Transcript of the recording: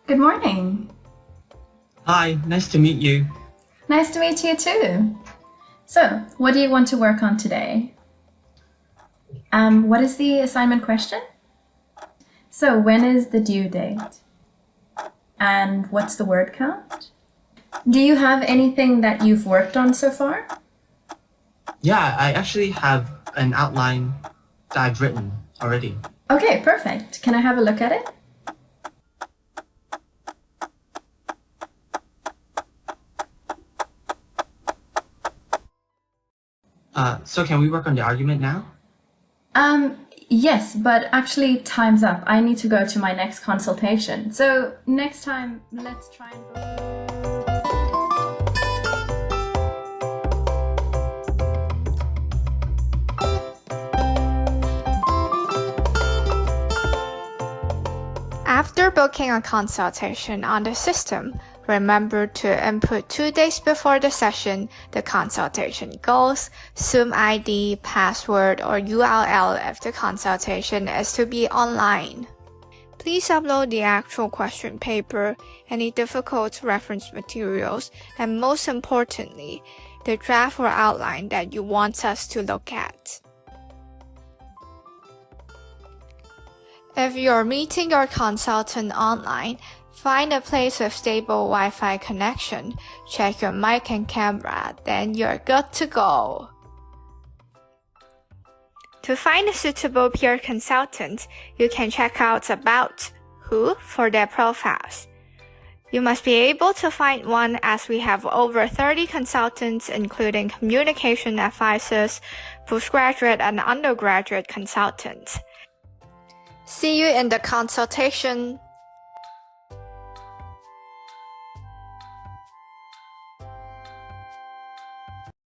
Good morning. Hi, nice to meet you. Nice to meet you too. So, what do you want to work on today? What is the assignment question? So, when is the due date? And what's the word count? Do you have anything that you've worked on so far? Yeah, I actually have an outline that I've written already. Okay, perfect. Can I have a look at it? So can we work on the argument now? Yes, but actually time's up. I need to go to my next consultation. So next time, let's try and book. After booking a consultation on the system, remember to input 2 days before the session the consultation goes, Zoom ID, password, or URL if the consultation is to be online. Please upload the actual question paper, any difficult reference materials, and most importantly, the draft or outline that you want us to look at. If you're meeting your consultant online, find a place with stable Wi-Fi connection, check your mic and camera, then you're good to go. To find a suitable peer consultant, you can check out About Who for their profiles. You must be able to find one as we have over 30 consultants including communication advisors, postgraduate and undergraduate consultants. See you in the consultation.